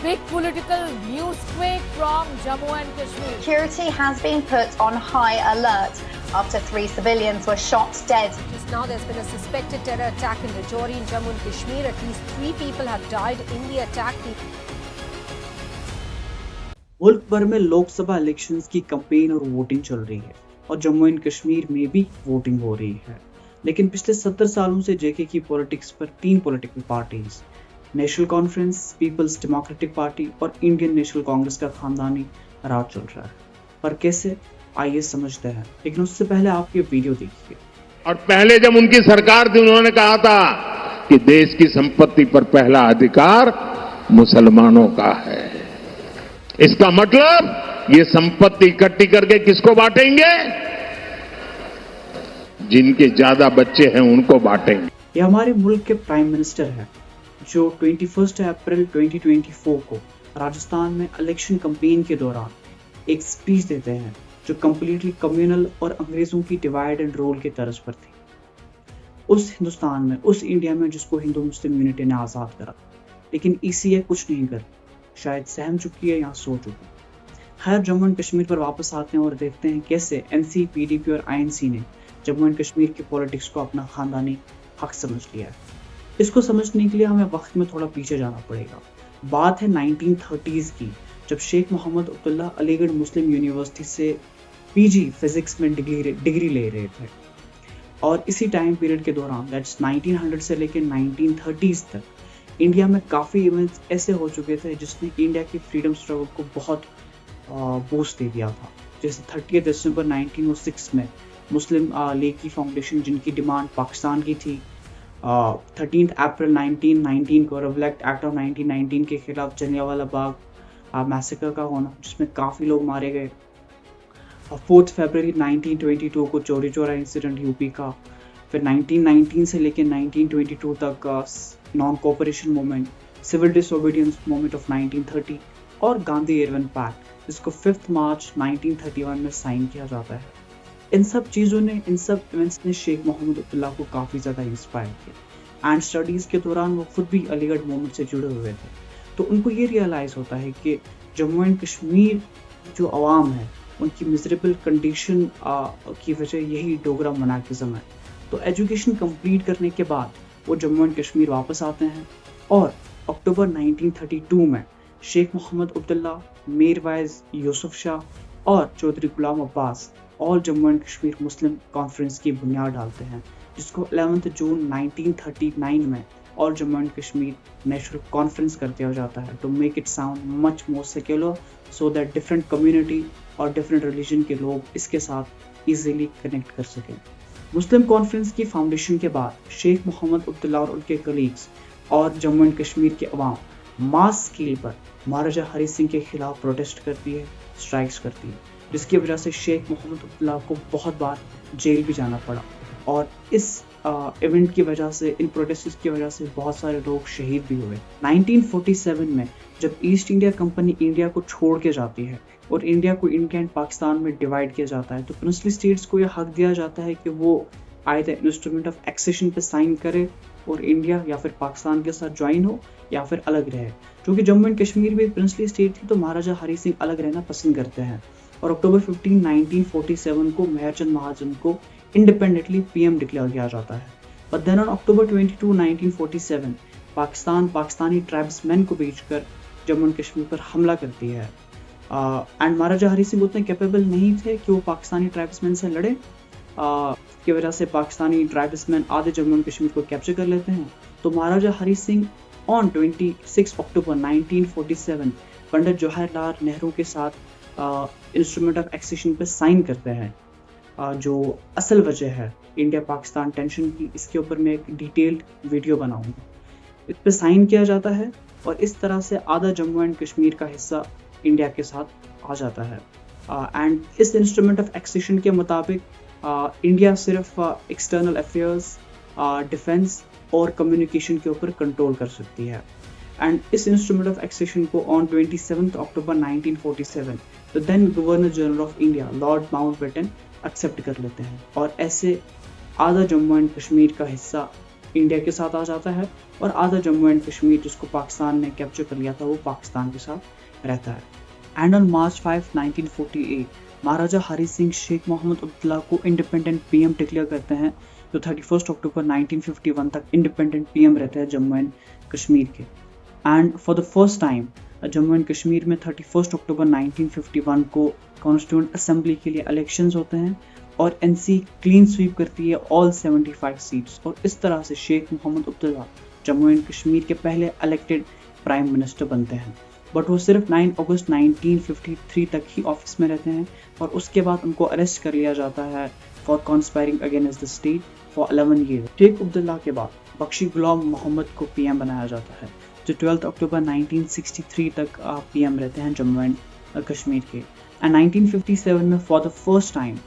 big political newsquake from Jammu and Kashmir. Security has been put on high alert after 3 civilians were shot dead. Just now there's been a suspected terror attack in Rajouri in Jammu and Kashmir. At least 3 people have died in the attack. मुल्क भर में Lok Sabha elections की campaign और voting चल रही है और Jammu and Kashmir में भी वोटिंग हो रही है। लेकिन पिछले 70 सालों से जेके की पॉलिटिक्स पर 3 पॉलिटिकल पार्टीज, नेशनल कॉन्फ्रेंस, पीपल्स डेमोक्रेटिक पार्टी और इंडियन नेशनल कांग्रेस का खानदानी राज चल रहा है। पर कैसे, आइए समझते हैं। लेकिन उससे पहले आप ये वीडियो देखिए। और पहले जब उनकी सरकार थी उन्होंने कहा था कि देश की संपत्ति पर पहला अधिकार मुसलमानों का है। इसका मतलब ये संपत्ति इकट्ठी करके किसको बांटेंगे? जिनके ज्यादा बच्चे हैं उनको बांटेंगे। ये हमारे मुल्क के प्राइम मिनिस्टर हैं जो 21 अप्रैल 2024 को राजस्थान में इलेक्शन कैंपेन के दौरान एक स्पीच देते हैं जो कंप्लीटली कम्युनल और अंग्रेजों की डिवाइड एंड रूल की तर्ज पर थी। उस हिंदुस्तान में, उस इंडिया में जिसको हिंदू मुस्लिम यूनिटी ने आज़ाद करा, लेकिन ईसीए कुछ नहीं कर, शायद सहम चुकी है या सो चुकी है। खैर, जम्मू एंड कश्मीर पर वापस आते हैं और देखते हैं कैसे एनसी, पीडीपी और आईएनसी ने जम्मू एंड कश्मीर की पॉलिटिक्स को अपना खानदानी हक समझ लिया है। इसको समझने के लिए हमें वक्त में थोड़ा पीछे जाना पड़ेगा। बात है 1930s की, जब शेख मोहम्मद अब्दुल्ला अलीगढ़ मुस्लिम यूनिवर्सिटी से पीजी फिजिक्स में डिग्री ले रहे थे। और इसी टाइम पीरियड के दौरान, दैट्स 1900 से लेकर 1930s तक, इंडिया में काफ़ी इवेंट्स ऐसे हो चुके थे जिसने इंडिया की फ्रीडम स्ट्रगल को बहुत बूस्ट दे दिया था। जैसे 30 दिसंबर 1906 में मुस्लिम लीग की फाउंडेशन, जिनकी डिमांड पाकिस्तान की थी, 13 अप्रैल 1919 को रिवोल्ट एक्ट ऑफ 1919 के खिलाफ जलियांवाला बाग मैसेकर का होना, जिसमें काफ़ी लोग मारे गए। 4 फरवरी 1922 को चौरी चौरा इंसिडेंट यूपी का। फिर 1919 से लेकर 1922 तक non cooperation movement, civil disobedience movement of 1930 और गांधी इरविन पैक्ट, जिसको 5 मार्च 1931 में साइन किया जाता है। इन सब चीज़ों ने, इन सब इवेंट्स ने शेख मोहम्मद अब्दुल्ला को काफ़ी ज़्यादा इंस्पायर किया। एंड स्टडीज़ के दौरान वो खुद भी अलीगढ़ मूवमेंट से जुड़े हुए थे, तो उनको ये रियलाइज़ होता है कि जम्मू एंड कश्मीर जो अवाम है उनकी मिजरेबल कंडीशन की वजह यही डोगरा मोनार्किज्म है। तो एजुकेशन कंप्लीट करने के बाद वो जम्मू एंड कश्मीर वापस आते हैं और अक्टूबर 1932 में शेख मोहम्मद अब्दुल्ला, मीर वाइज यूसुफ शाह और Chaudhry Ghulam Abbas all Jammu and Kashmir Muslim conference की बुनियाद डालते हैं, जिसको 11 जून 1939 में all Jammu and Kashmir national conference कर दिया जाता है to make it sound much more secular, so that different community और डिफरेंट रिलीजन के लोग इसके साथ इजीली कनेक्ट कर सकें। मुस्लिम कॉन्फ्रेंस की फाउंडेशन के बाद शेख मोहम्मद अब्दुल्ला और उनके कलीग्स और जम्मू एंड कश्मीर के अवाम मास स्केल पर महाराजा हरी सिंह के खिलाफ प्रोटेस्ट करती है, स्ट्राइक्स करती है, जिसकी वजह से शेख मोहम्मद अब्दुल्ला को बहुत बार जेल भी जाना पड़ा। और इस इवेंट की वजह से, इन प्रोटेस्ट की वजह से बहुत सारे लोग शहीद भी हुए। 1947 में जब ईस्ट इंडिया कंपनी इंडिया को छोड़ के जाती है और इंडिया को इंडिया एंड पाकिस्तान में डिवाइड किया जाता है, तो प्रिंसली स्टेट्स को यह हक दिया जाता है कि वो आइदर इंस्ट्रूमेंट ऑफ एक्सेशन पे साइन करे और इंडिया या फिर पाकिस्तान के साथ ज्वाइन हो या फिर अलग रहे। क्योंकि जम्मू एंड कश्मीर भी एक प्रिंसली स्टेट थी, तो महाराजा हरी सिंह अलग रहना पसंद करते हैं। और अक्टूबर 15, 1947 को मेहरचंद महाजन को इंडिपेंडेंटली पीएम डिक्लेयर किया जाता है। But then on October 22, 1947 Pakistan Pakistani tribesman को भेजकर जम्मू एंड कश्मीर पर हमला करती है। एंड महाराजा हरी सिंह उतने कैपेबल नहीं थे कि वो पाकिस्तानी ट्राइब्समैन से लड़े, की वजह से पाकिस्तानी ट्राइब्समैन आधे जम्मू एंड कश्मीर को कैप्चर कर लेते हैं। तो महाराजा हरी सिंह ऑन 26 अक्टूबर 1947 पंडित जवाहरलाल नेहरू के साथ इंस्ट्रूमेंट ऑफ एक्सेशन पे साइन करते हैं। जो असल वजह है इंडिया पाकिस्तान टेंशन की, इसके ऊपर मैं एक डिटेल्ड वीडियो बनाऊंगा। इस पे साइन किया जाता है और इस तरह से आधा जम्मू एंड कश्मीर का हिस्सा इंडिया के साथ आ जाता है। एंड इस इंस्ट्रूमेंट ऑफ एक्सेशन के मुताबिक इंडिया सिर्फ एक्सटर्नल अफेयर्स, डिफेंस और कम्युनिकेशन के ऊपर कंट्रोल कर सकती है। एंड इस इंस्ट्रूमेंट ऑफ एक्सेशन को on 27 October 1947 the then governor general of India Lord Mountbatten accept कर लेते हैं और ऐसे आधा जम्मू एंड कश्मीर का हिस्सा इंडिया के साथ आ जाता है और आधा जम्मू एंड कश्मीर जिसको पाकिस्तान ने कैप्चर कर लिया था वो पाकिस्तान के साथ रहता है। एंड ऑन March 5, 1948 महाराजा हरी सिंह शेख मोहम्मद अब्दुल्ला को इंडिपेंडेंट पीएम डिक्लेयर करते हैं, जो 31 अक्टूबर 1951 तक इंडिपेंडेंट पीएम रहते हैं जम्मू एंड कश्मीर के। And for the first time Jammu and Kashmir में 31 अक्टूबर 1951 को कॉन्स्टिट्यूएंट असेंबली के लिए इलेक्शंस होते हैं और एनसी क्लीन स्वीप करती है ऑल 75 सीट्स, और इस तरह से शेख मोहम्मद अब्दुल्ला जम्मू एंड कश्मीर के पहले इलेक्टेड प्राइम मिनिस्टर बनते हैं। बट वो सिर्फ 9 अगस्त 1953 तक ही ऑफिस में रहते हैं और उसके बाद उनको अरेस्ट कर लिया जाता है for conspiring against the state for 11 year. Sheikh Abdullah के बाद बख्शी गुलाम मोहम्मद को पीएम बनाया जाता है, जो 12 अक्टूबर 1963 तक पीएम रहते हैं जम्मू एंड कश्मीर के। एंड 1957 में for the first time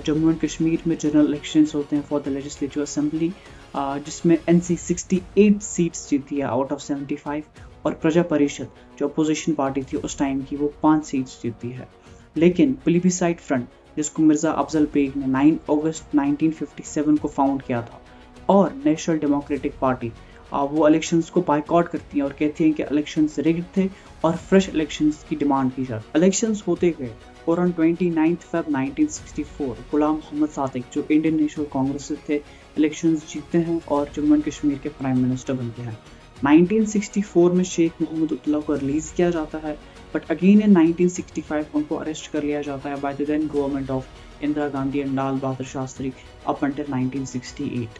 Jammu and Kashmir में जनरल इलेक्शंस होते हैं फॉर द लेजिस्लेटिव असेंबली, जिसमें एनसी 68 सीट्स जीती है आउट ऑफ 75 और प्रजा परिषद जो अपोजिशन पार्टी थी उस टाइम की वो 5 सीट्स जीती है। लेकिन प्लेबिसाइड फ्रंट जिसको मिर्जा अफजल बेग ने 9 अगस्त 1957 को फाउंड किया था और नेशनल डेमोक्रेटिक पार्टी वो इलेक्शंस को बायकॉट करती हैं और कहती हैं कि इलेक्शंस रिग्ड थे और फ्रेश इलेक्शंस की डिमांड की जाती। इलेक्शंस होते गए और ऑन 29 फेब 1964 गुलाम मोहम्मद सादिक जो इंडियन नेशनल कांग्रेस से थे इलेक्शंस जीतते हैं और जम्मू एंड कश्मीर के प्राइम मिनिस्टर बनते हैं। 1964 में शेख मोहम्मद अब्दुल्ला को रिलीज किया जाता है, बट अगेन इन 1965 उनको अरेस्ट कर लिया जाता है by the then government of Indira Gandhi and Lal Bahadur Shastri up until 1968।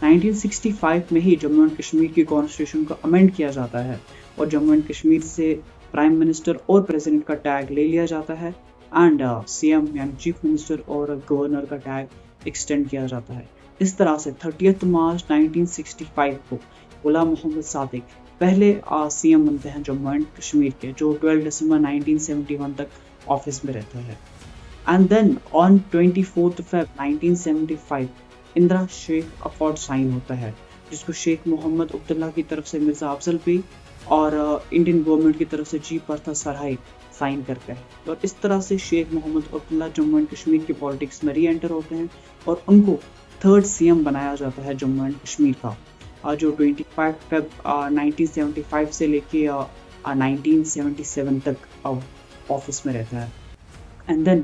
1965 में ही जम्मू एंड कश्मीर की कॉन्स्टिट्यूशन को अमेंड किया जाता है और जम्मू एंड कश्मीर से प्राइम मिनिस्टर और प्रेसिडेंट का टैग ले लिया जाता है एंड सीएम यानी चीफ मिनिस्टर और गवर्नर का टैग एक्सटेंड किया जाता है। इस तरह से 30 मार्च 1965 को गुलाम मोहम्मद सादिक पहले सीएम बनते हैं जम्मू एंड कश्मीर के, जो 12 दिसंबर 1971 तक ऑफिस में रहता है। And then on 24 Feb 1975 Indira Sheikh accord sign होता है, जिसको शेख मोहम्मद अब्दुल्ला की तरफ से मिर्जा अफजल बेग और इंडियन गवर्नमेंट की तरफ से जी पर्था सरहाई साइन करते हैं। और इस तरह से शेख मोहम्मद अब्दुल्ला जम्मू एंड कश्मीर की पॉलिटिक्स में री एंटर होते हैं और उनको 3rd सीएम बनाया जाता है जम्मू एंड कश्मीर का, जो 25 फेब 1975 से लेके 1977 तक ऑफिस में रहता है। And then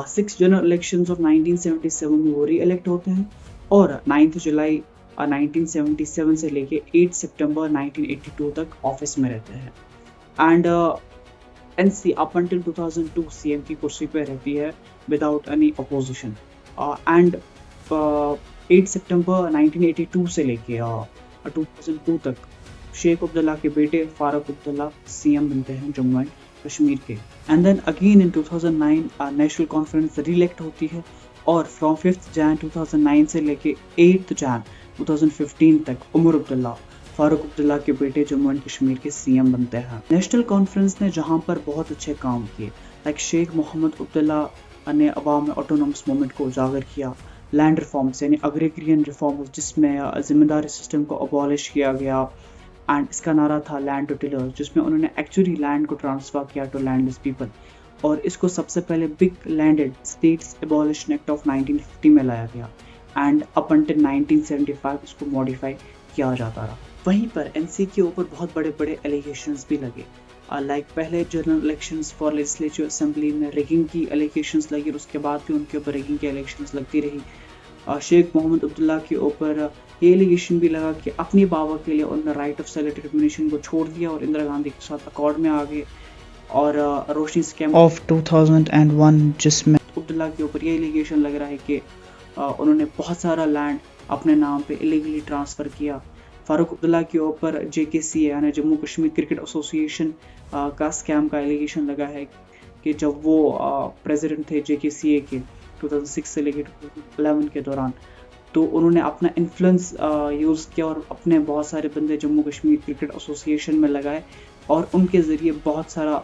6 general elections of 1977 में वो री इलेक्ट होते हैं और 9 जुलाई 1977 से लेके 8 सितंबर 1982 तक ऑफिस में रहते हैं। And NC up until 2002 CM की कुर्सी पे रहती है विदाउट एनी अपोजिशन। एंड 8 सितंबर 1982 से लेके 2002 तक शेख अब्दुल्ला के बेटे फारूक अब्दुल्ला सीएम बनते हैं जम्मू एंड कश्मीर के। And then again in 2009 national conference reelect होती है और फ्रॉम 5 जैन 2009 से लेके 8 जैन 2015 तक उमर अब्दुल्ला फारूक अब्दुल्ला के बेटे जम्मू एंड कश्मीर के सीएम बनते हैं। नेशनल कॉन्फ्रेंस ने जहां पर बहुत अच्छे काम किए, लाइक शेख मोहम्मद अब्दुल्ला ने अवाम में ऑटोनॉमस मूवमेंट को उजागर किया, लैंड रिफॉर्म्स यानी अग्रिकरियन रिफॉर्म्स जिसमें जिम्मेदारी सिस्टम को अबॉलिश किया गया, एंड इसका नारा था लैंड टू टिलर्स, जिसमें उन्होंने एक्चुअली लैंड को ट्रांसफर किया टू लैंडलेस पीपल। और इसको सबसे पहले big landed states abolition act of 1950 में लाया गया एंड अप अंटिल 1975 इसको मॉडिफाई किया जाता रहा। वहीं पर एनसी के ऊपर बहुत बड़े बड़े एलिगेशंस भी लगे, लाइक पहले general elections for legislative assembly में रिगिंग की एलिगेशंस लगी और उसके बाद भी उनके ऊपर रिगिंग की एलिगेशंस लगती रही। शेख मोहम्मद अब्दुल्ला के ऊपर ये एलिगेशन भी लगा कि अपनी बाबा के लिए उन्होंने राइट ऑफ सेल्फ डिटरमिनेशन को छोड़ दिया और इंदिरा गांधी के साथ अकॉर्ड में आ गए। और रोशनी स्कैम ऑफ 2001 जिसमें अब्दुल्ला के ऊपर ये एलिगेशन लग रहा है कि उन्होंने बहुत सारा लैंड अपने नाम पे इलीगली ट्रांसफ़र किया। फारूक अब्दुल्ला के ऊपर JKCA यानी जम्मू कश्मीर क्रिकेट एसोसिएशन का स्कैम का एलिगेशन लगा है कि जब वो प्रेसिडेंट थे JKCA के 2006 से लेकर 2011 के दौरान, तो उन्होंने अपना इन्फ्लुएंस यूज़ किया और अपने बहुत सारे बंदे जम्मू कश्मीर क्रिकेट एसोसिएशन में लगाए और उनके ज़रिए बहुत सारा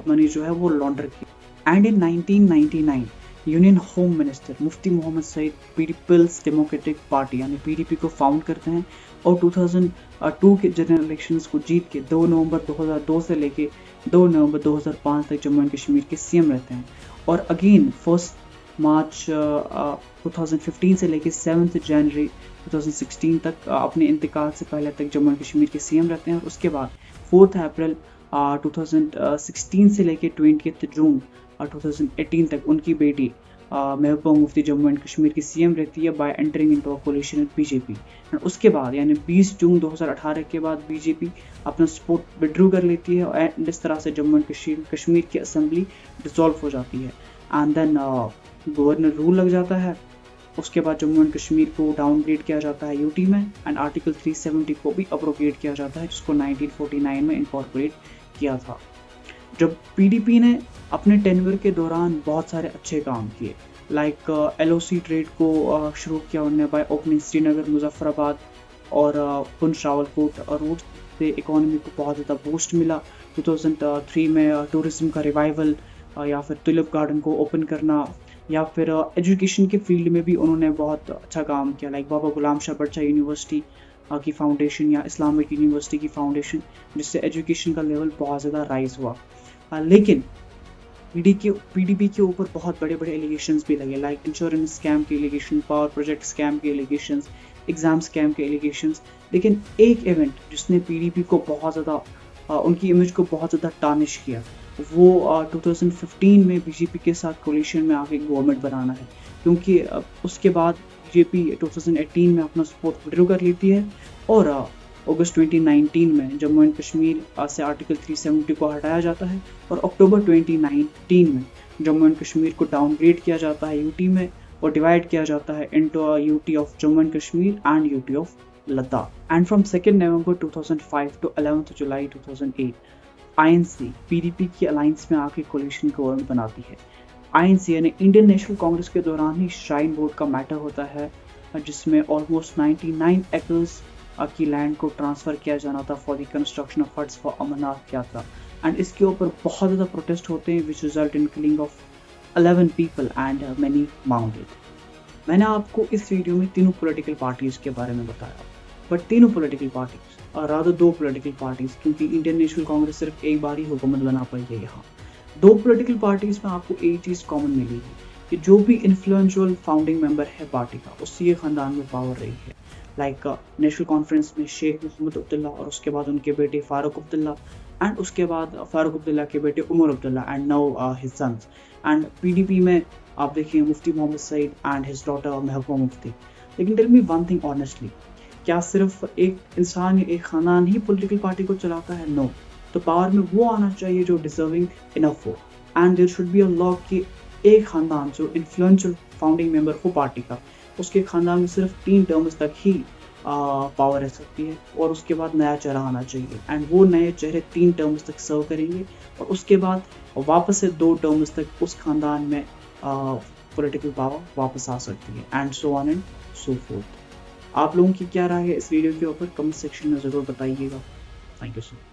मनी जो है वो लॉन्डर किया। And in 1999 union home minister Mufti Mohammad Sayeed Peoples Democratic Party यानी PDP को फाउंड करते हैं और 2002 के जनरल इलेक्शंस को जीत के 2 नवंबर 2002 से लेके 2 नवंबर 2005 तक जम्मू एंड कश्मीर के CM रहते हैं। और अगेन 1 मार्च 2015 से लेके 7 जनवरी 2016 तक अपने इंतकाल से पहले तक जम्मू एंड कश्मीर के सीएम रहते हैं। और उसके बाद 4 अप्रैल 2016 से लेकर 20 जून 2018 तक उनकी बेटी महबूबा मुफ्ती जम्मू एंड कश्मीर की सीएम रहती है bye entering into a collision with BJP. उसके बाद यानी 20 जून 2018 के बाद बीजेपी अपना सपोर्ट विड्रू कर लेती है एंड इस तरह से जम्मू एंड कश्मीर की असेंबली डिसॉल्व हो जाती है। एंड देन गवर्नर रूल लग जाता है। उसके बाद जम्मू एंड कश्मीर को डाउनग्रेड किया जाता है यूटी में एंड आर्टिकल 370 को भी अब्रोगेट किया जाता है, जिसको 1949 में इनकॉर्पोरेट किया था। जब पीडीपी ने अपने टेन्योर के दौरान बहुत सारे अच्छे काम किए, लाइक एलओसी ट्रेड को शुरू किया उन्होंने बाय ओपनिंग श्रीनगर, मुजफ्फराबाद और पुंछ रावलकोट रूट से इकोनॉमी को बहुत ज़्यादा बूस्ट मिला। 2003 में टूरिज्म का रिवाइवल या फिर टुलिप गार्डन को ओपन करना, या फिर एजुकेशन के फील्ड में भी उन्होंने बहुत अच्छा काम किया, लाइक बाबा गुलाम शाह बच्चा यूनिवर्सिटी की फाउंडेशन या इस्लामिक यूनिवर्सिटी की फाउंडेशन, जिससे एजुकेशन का लेवल बहुत ज़्यादा राइज हुआ। लेकिन पीडीपी के ऊपर बहुत बड़े बड़े एलिगेशंस भी लगे, लाइक इंश्योरेंस स्कैम के एलिगेशन, पावर प्रोजेक्ट स्कैम के एलिगेशंस, एग्जाम स्कैम के एलिगेशंस। लेकिन एक इवेंट जिसने पीडीपी को बहुत ज़्यादा उनकी इमेज को बहुत ज़्यादा टार्निश किया, वो 2015 में बीजेपी के साथ कोलिशन में आके गवर्नमेंट बनाना है, क्योंकि उसके बाद बीजेपी 2018 में अपना सपोर्ट विड्रॉ कर लेती है और अगस्त 2019 में जम्मू एंड कश्मीर से आर्टिकल 370 को हटाया जाता है और अक्टूबर 2019 में जम्मू एंड कश्मीर को डाउनग्रेड किया जाता है यूटी में और डिवाइड किया जाता है into UT of Jammu and Kashmir and UT of Ladakh. And from 2 November 2005 to 11 July 2008 INC PDP की अलायंस में आके कोलिशन गवर्नमेंट बनाती है। आईएनसी यानी इंडियन नेशनल कांग्रेस के दौरान ही श्राइन बोर्ड का मैटर होता है, जिसमें ऑलमोस्ट 99 एकर्स की लैंड को ट्रांसफर किया जाना था for the construction of huts for Amarnath Yatra. And इसके ऊपर बहुत ज़्यादा प्रोटेस्ट होते हैं which result in killing of 11 people and many mounted. मैंने आपको इस वीडियो में तीनों पॉलिटिकल पार्टीज के बारे में बताया, बट तीनों पॉलिटिकल पार्टीज और रादर 2 पॉलिटिकल पार्टीज, क्योंकि इंडियन नेशनल कांग्रेस सिर्फ एक बार ही हुकूमत बना पाई है। यहाँ 2 पॉलिटिकल पार्टीज में आपको एक चीज़ कॉमन मिलेगी कि जो भी इन्फ्लुएंशियल फाउंडिंग मेंबर है पार्टी का, उससे ये खानदान में पावर रही है। लाइक नेशनल कॉन्फ्रेंस में शेख मोहम्मद अब्दुल्ला और उसके बाद उनके बेटे फारूक अब्दुल्ला एंड उसके बाद फारूक अब्दुल्ला के बेटे Omar Abdullah and now his sons. And PDP में आप देखिए Mufti Mohammad Sayeed and his daughter Mehbooba Mufti. लेकिन tell me one thing honestly, क्या सिर्फ एक इंसान या एक खानदान ही पॉलिटिकल पार्टी को चलाता है? नो। तो पावर में वो आना चाहिए जो डिजर्विंग इनफ हो, and there should be a law कि एक खानदान जो इन्फ्लुएंशियल फाउंडिंग मेंबर हो पार्टी का, उसके खानदान में सिर्फ 3 टर्म्स तक ही पावर रह सकती है और उसके बाद नया चेहरा आना चाहिए। एंड वो नए चेहरे 3 टर्म्स तक सर्व करेंगे और उसके बाद वापस से 2 टर्म्स तक उस खानदान में पॉलिटिकल पावर वापस आ सकती है, and so on and so fourth. आप लोगों की क्या राय है इस वीडियो के ऊपर? कमेंट सेक्शन में ज़रूर बताइएगा। Thank you so much.